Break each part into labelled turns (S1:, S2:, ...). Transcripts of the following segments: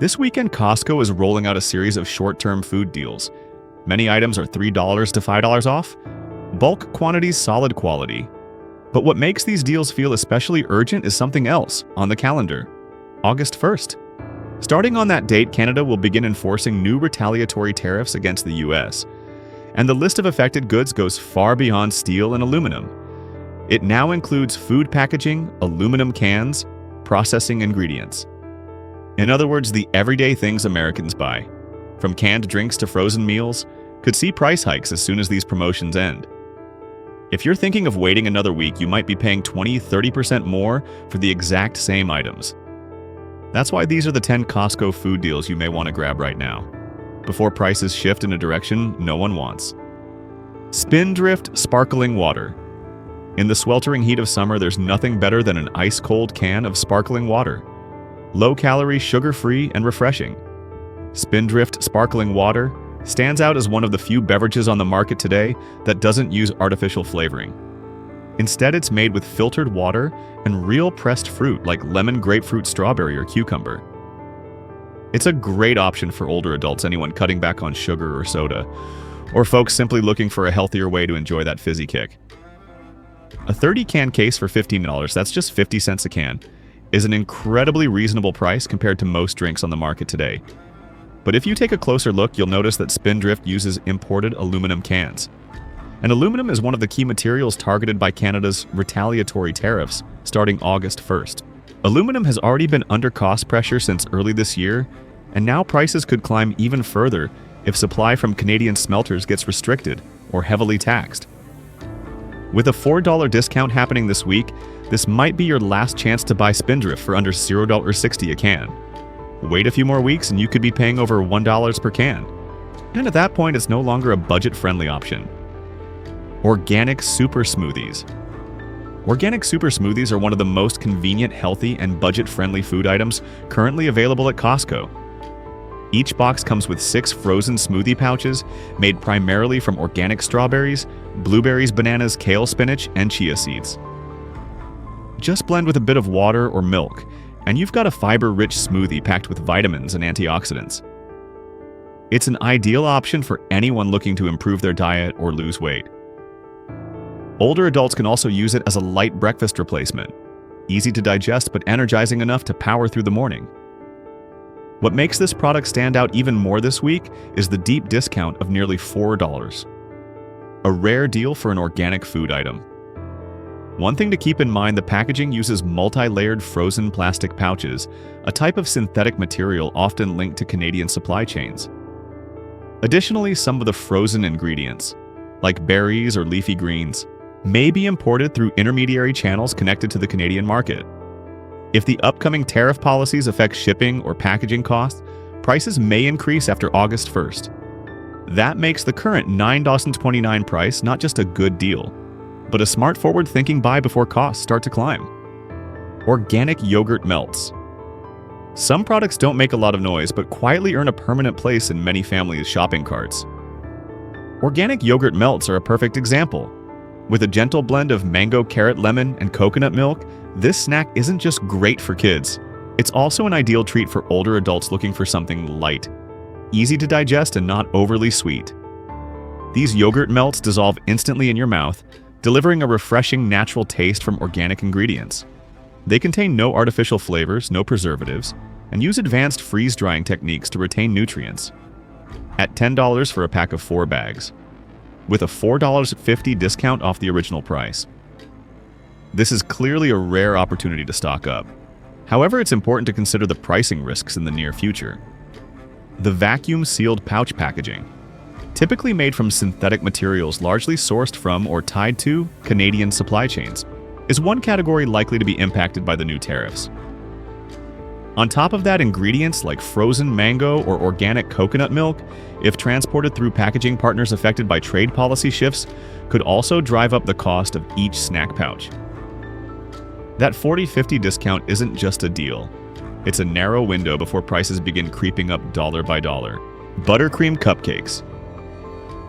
S1: This weekend, Costco is rolling out a series of short-term food deals. Many items are $3 to $5 off. Bulk quantities, solid quality. But what makes these deals feel especially urgent is something else on the calendar: August 1st. Starting on that date, Canada will begin enforcing new retaliatory tariffs against the U.S. And the list of affected goods goes far beyond steel and aluminum. It now includes food packaging, aluminum cans, processing ingredients. In other words, the everyday things Americans buy, from canned drinks to frozen meals, could see price hikes as soon as these promotions end. If you're thinking of waiting another week, you might be paying 20–30% more for the exact same items. That's why these are the 10 Costco food deals you may want to grab right now, before prices shift in a direction no one wants. Spindrift sparkling water. In the sweltering heat of summer, there's nothing better than an ice-cold can of sparkling water. Low-calorie, sugar-free, and refreshing. Spindrift sparkling water stands out as one of the few beverages on the market today that doesn't use artificial flavoring. Instead, it's made with filtered water and real pressed fruit like lemon, grapefruit, strawberry, or cucumber. It's a great option for older adults, anyone cutting back on sugar or soda, or folks simply looking for a healthier way to enjoy that fizzy kick. A 30-can case for $15, that's just 50 cents a can, is an incredibly reasonable price compared to most drinks on the market today. But if you take a closer look, you'll notice that Spindrift uses imported aluminum cans. And aluminum is one of the key materials targeted by Canada's retaliatory tariffs starting August 1st. Aluminum has already been under cost pressure since early this year, and now prices could climb even further if supply from Canadian smelters gets restricted or heavily taxed. With a $4 discount happening this week, this might be your last chance to buy Spindrift for under $0.60 a can. Wait a few more weeks and you could be paying over $1 per can. And at that point, it's no longer a budget-friendly option. Organic super smoothies. Organic super smoothies are one of the most convenient, healthy, and budget-friendly food items currently available at Costco. Each box comes with 6 frozen smoothie pouches made primarily from organic strawberries, blueberries, bananas, kale, spinach, and chia seeds. Just blend with a bit of water or milk, and you've got a fiber-rich smoothie packed with vitamins and antioxidants. It's an ideal option for anyone looking to improve their diet or lose weight. Older adults can also use it as a light breakfast replacement, easy to digest but energizing enough to power through the morning. What makes this product stand out even more this week is the deep discount of nearly $4. A rare deal for an organic food item. One thing to keep in mind, the packaging uses multi-layered frozen plastic pouches, a type of synthetic material often linked to Canadian supply chains. Additionally, some of the frozen ingredients, like berries or leafy greens, may be imported through intermediary channels connected to the Canadian market. If the upcoming tariff policies affect shipping or packaging costs, prices may increase after August 1st. That makes the current $9.29 price not just a good deal, but a smart forward-thinking buy before costs start to climb. Organic yogurt melts. Some products don't make a lot of noise, but quietly earn a permanent place in many families' shopping carts. Organic yogurt melts are a perfect example. With a gentle blend of mango, carrot, lemon, and coconut milk, this snack isn't just great for kids. It's also an ideal treat for older adults looking for something light, easy to digest, and not overly sweet. These yogurt melts dissolve instantly in your mouth, delivering a refreshing, natural taste from organic ingredients. They contain no artificial flavors, no preservatives, and use advanced freeze-drying techniques to retain nutrients. At $10 for a pack of 4 bags, with a $4.50 discount off the original price. This is clearly a rare opportunity to stock up. However, it's important to consider the pricing risks in the near future. The vacuum-sealed pouch packaging, typically made from synthetic materials largely sourced from or tied to Canadian supply chains, is one category likely to be impacted by the new tariffs. On top of that, ingredients like frozen mango or organic coconut milk, if transported through packaging partners affected by trade policy shifts, could also drive up the cost of each snack pouch. That $40–50 discount isn't just a deal. It's a narrow window before prices begin creeping up dollar by dollar. Buttercream cupcakes.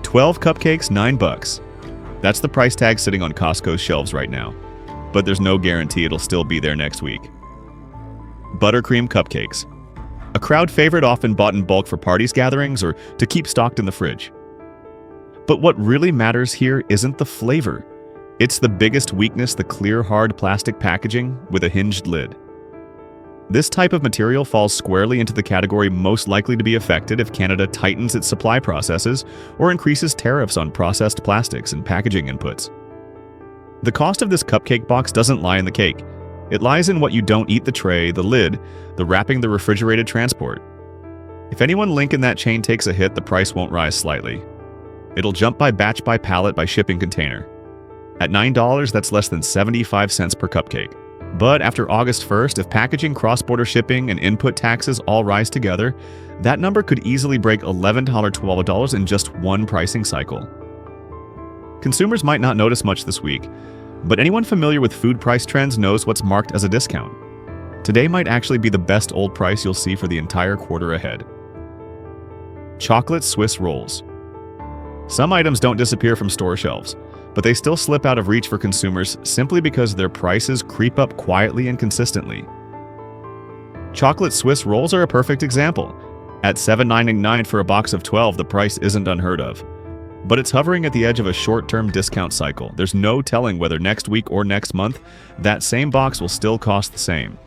S1: 12 cupcakes, $9. That's the price tag sitting on Costco's shelves right now. But there's no guarantee it'll still be there next week. Buttercream cupcakes. A crowd favorite often bought in bulk for parties, gatherings, or to keep stocked in the fridge. But what really matters here isn't the flavor. It's the biggest weakness, the clear, hard plastic packaging with a hinged lid. This type of material falls squarely into the category most likely to be affected if Canada tightens its supply processes or increases tariffs on processed plastics and packaging inputs. The cost of this cupcake box doesn't lie in the cake. It lies in what you don't eat: the tray, the lid, the wrapping, the refrigerated transport. If anyone link in that chain takes a hit, the price won't rise slightly. It'll jump by batch, by pallet, by shipping container. At $9, that's less than 75 cents per cupcake. But after August 1st, if packaging, cross-border shipping, and input taxes all rise together, that number could easily break $11 to $12 in just one pricing cycle. Consumers might not notice much this week, but anyone familiar with food price trends knows what's marked as a discount. Today might actually be the best old price you'll see for the entire quarter ahead. Chocolate Swiss rolls. Some items don't disappear from store shelves, but they still slip out of reach for consumers simply because their prices creep up quietly and consistently. Chocolate Swiss rolls are a perfect example. At $7.99 for a box of 12, the price isn't unheard of. But it's hovering at the edge of a short-term discount cycle. There's no telling whether next week or next month, that same box will still cost the same.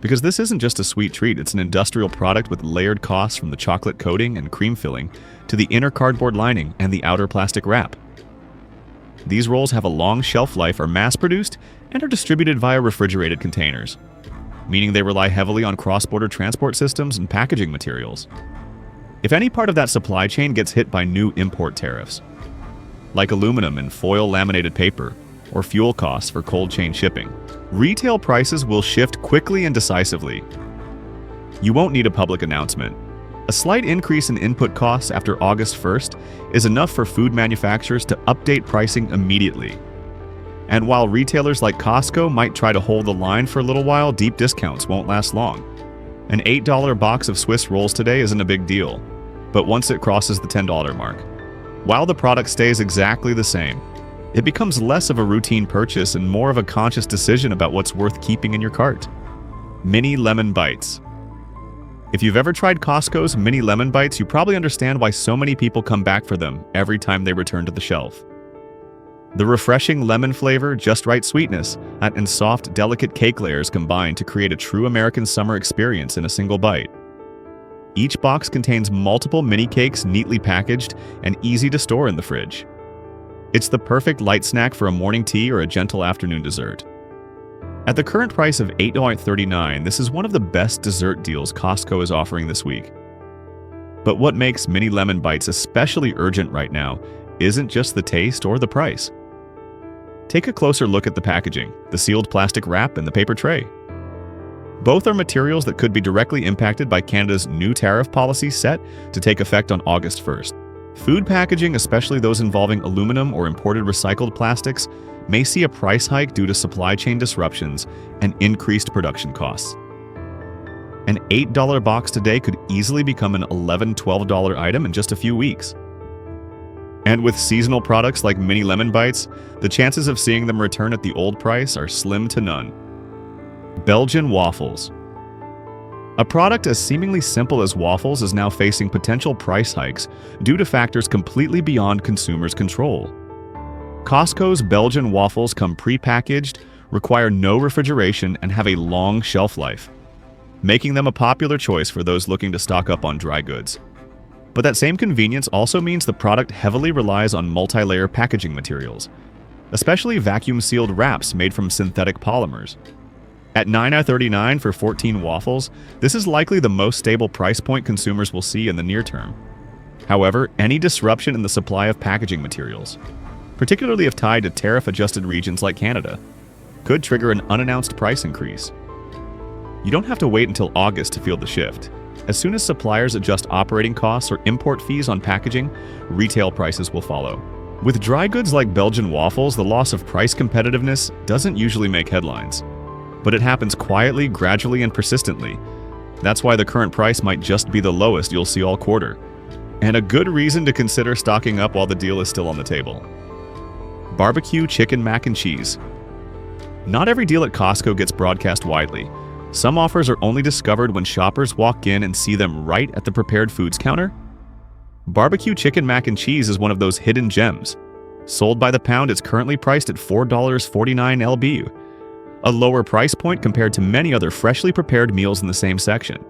S1: Because this isn't just a sweet treat, it's an industrial product with layered costs from the chocolate coating and cream filling to the inner cardboard lining and the outer plastic wrap. These rolls have a long shelf life, are mass-produced, and are distributed via refrigerated containers, meaning they rely heavily on cross-border transport systems and packaging materials. If any part of that supply chain gets hit by new import tariffs, like aluminum and foil laminated paper, or fuel costs for cold chain shipping, retail prices will shift quickly and decisively. You won't need a public announcement. A slight increase in input costs after August 1st is enough for food manufacturers to update pricing immediately. And while retailers like Costco might try to hold the line for a little while, deep discounts won't last long. An $8 box of Swiss rolls today isn't a big deal, but once it crosses the $10 mark, while the product stays exactly the same, it becomes less of a routine purchase and more of a conscious decision about what's worth keeping in your cart. Mini lemon bites. If you've ever tried Costco's mini lemon bites, you probably understand why so many people come back for them every time they return to the shelf. The refreshing lemon flavor, just right sweetness, and soft, delicate cake layers combine to create a true American summer experience in a single bite. Each box contains multiple mini cakes neatly packaged and easy to store in the fridge. It's the perfect light snack for a morning tea or a gentle afternoon dessert. At the current price of $8.39, this is one of the best dessert deals Costco is offering this week. But what makes mini lemon bites especially urgent right now isn't just the taste or the price. Take a closer look at the packaging, the sealed plastic wrap, and the paper tray. Both are materials that could be directly impacted by Canada's new tariff policy set to take effect on August 1st. Food packaging, especially those involving aluminum or imported recycled plastics, may see a price hike due to supply chain disruptions and increased production costs. An $8 box today could easily become an $11, $12 item in just a few weeks. And with seasonal products like mini lemon bites, the chances of seeing them return at the old price are slim to none. Belgian waffles. A product as seemingly simple as waffles is now facing potential price hikes due to factors completely beyond consumers' control. Costco's Belgian waffles come pre-packaged, require no refrigeration, and have a long shelf life, making them a popular choice for those looking to stock up on dry goods. But that same convenience also means the product heavily relies on multi-layer packaging materials, especially vacuum-sealed wraps made from synthetic polymers. At $9.39 for 14 waffles, this is likely the most stable price point consumers will see in the near term. However, any disruption in the supply of packaging materials, particularly if tied to tariff-adjusted regions like Canada, could trigger an unannounced price increase. You don't have to wait until August to feel the shift. As soon as suppliers adjust operating costs or import fees on packaging, retail prices will follow. With dry goods like Belgian waffles, the loss of price competitiveness doesn't usually make headlines, but it happens quietly, gradually, and persistently. That's why the current price might just be the lowest you'll see all quarter, and a good reason to consider stocking up while the deal is still on the table. Barbecue chicken mac and cheese. Not every deal at Costco gets broadcast widely, Some offers are only discovered when shoppers walk in and see them right at the prepared foods counter. Barbecue chicken mac and cheese is one of those hidden gems. Sold by the pound, it's currently priced at $4.49 lb, a lower price point compared to many other freshly prepared meals in the same section.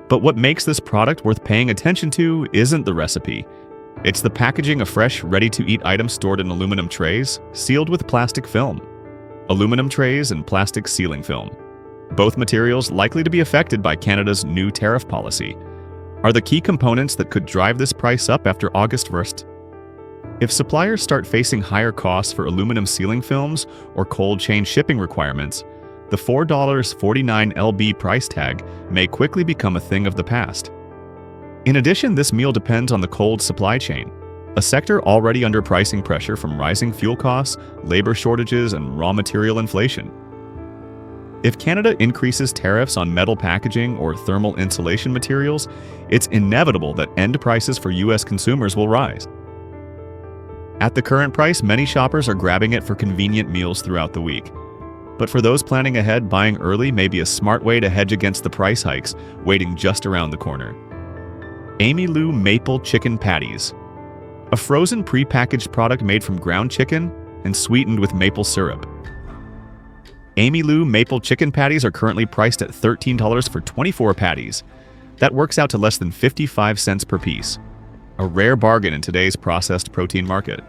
S1: But what makes this product worth paying attention to isn't the recipe. It's the packaging of fresh, ready-to-eat items stored in aluminum trays, sealed with plastic film. Aluminum trays and plastic sealing film, both materials likely to be affected by Canada's new tariff policy, are the key components that could drive this price up after August 1st. If suppliers start facing higher costs for aluminum sealing films or cold chain shipping requirements, the $4.49 lb price tag may quickly become a thing of the past. In addition, this meal depends on the cold supply chain, a sector already under pricing pressure from rising fuel costs, labor shortages, and raw material inflation. If Canada increases tariffs on metal packaging or thermal insulation materials, it's inevitable that end prices for U.S. consumers will rise. At the current price, many shoppers are grabbing it for convenient meals throughout the week. But for those planning ahead, buying early may be a smart way to hedge against the price hikes waiting just around the corner. Amy Lou Maple Chicken Patties, a frozen pre-packaged product made from ground chicken and sweetened with maple syrup. Amy Lou Maple Chicken Patties are currently priced at $13 for 24 patties. That works out to less than 55 cents per piece, a rare bargain in today's processed protein market.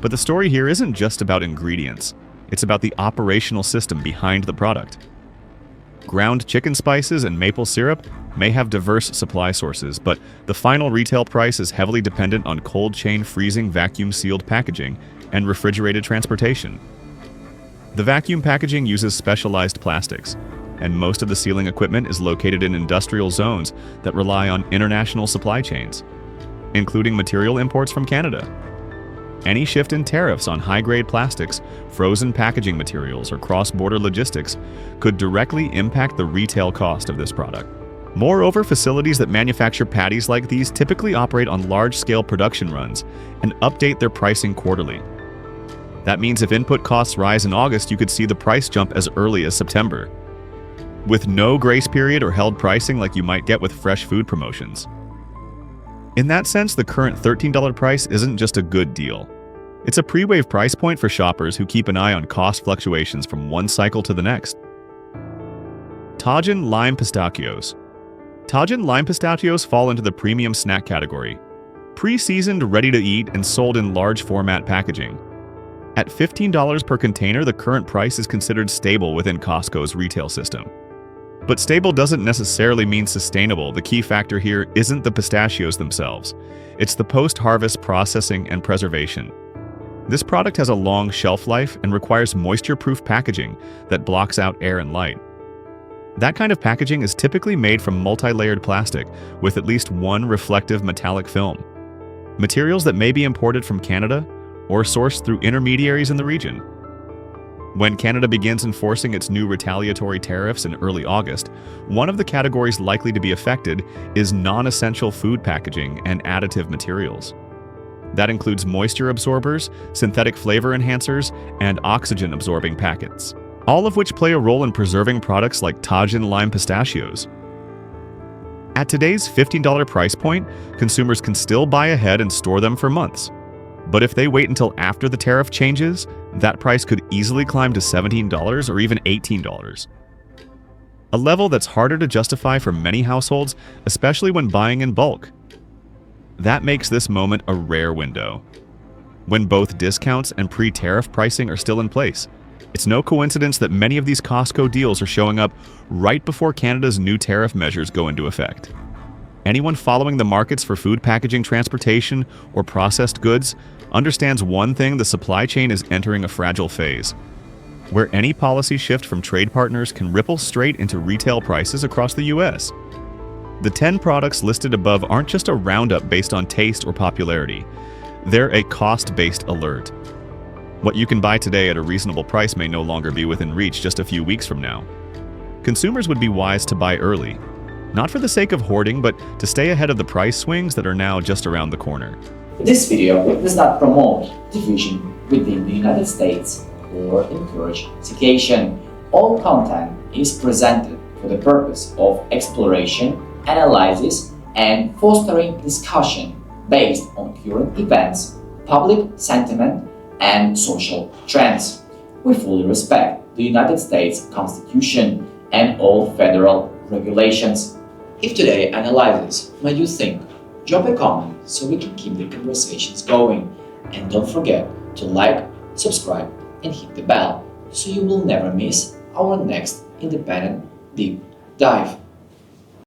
S1: But the story here isn't just about ingredients, it's about the operational system behind the product. Ground chicken spices and maple syrup may have diverse supply sources, but the final retail price is heavily dependent on cold chain freezing vacuum-sealed packaging and refrigerated transportation. The vacuum packaging uses specialized plastics, and most of the sealing equipment is located in industrial zones that rely on international supply chains, including material imports from Canada. Any shift in tariffs on high-grade plastics, frozen packaging materials, or cross-border logistics could directly impact the retail cost of this product. Moreover, facilities that manufacture patties like these typically operate on large-scale production runs and update their pricing quarterly. That means if input costs rise in August, you could see the price jump as early as September, with no grace period or held pricing like you might get with fresh food promotions. In that sense, the current $13 price isn't just a good deal. It's a pre-wave price point for shoppers who keep an eye on cost fluctuations from one cycle to the next. Tajin Lime Pistachios. Tajin Lime Pistachios fall into the premium snack category, pre-seasoned, ready to eat, and sold in large format packaging. At $15 per container, the current price is considered stable within Costco's retail system. But stable doesn't necessarily mean sustainable. The key factor here isn't the pistachios themselves. It's the post-harvest processing and preservation. This product has a long shelf life and requires moisture-proof packaging that blocks out air and light. That kind of packaging is typically made from multi-layered plastic with at least one reflective metallic film, materials that may be imported from Canada or sourced through intermediaries in the region. When Canada begins enforcing its new retaliatory tariffs in early August, one of the categories likely to be affected is non-essential food packaging and additive materials. That includes moisture absorbers, synthetic flavor enhancers, and oxygen-absorbing packets, all of which play a role in preserving products like Tajin Lime Pistachios. At today's $15 price point, consumers can still buy ahead and store them for months. But if they wait until after the tariff changes, that price could easily climb to $17 or even $18. A level that's harder to justify for many households, especially when buying in bulk. That makes this moment a rare window, when both discounts and pre-tariff pricing are still in place. It's no coincidence that many of these Costco deals are showing up right before Canada's new tariff measures go into effect. Anyone following the markets for food packaging, transportation, or processed goods understands one thing: the supply chain is entering a fragile phase, where any policy shift from trade partners can ripple straight into retail prices across the U.S. The 10 products listed above aren't just a roundup based on taste or popularity. They're a cost-based alert. What you can buy today at a reasonable price may no longer be within reach just a few weeks from now. Consumers would be wise to buy early, not for the sake of hoarding, but to stay ahead of the price swings that are now just around the corner.
S2: This video does not promote division within the United States or encourage segregation. All content is presented for the purpose of exploration, analysis, and fostering discussion based on current events, public sentiment, and social trends. We fully respect the United States Constitution and all federal regulations. If today's analysis made you think, drop a comment so we can keep the conversations going. And don't forget to like, subscribe, and hit the bell so you will never miss our next independent deep dive.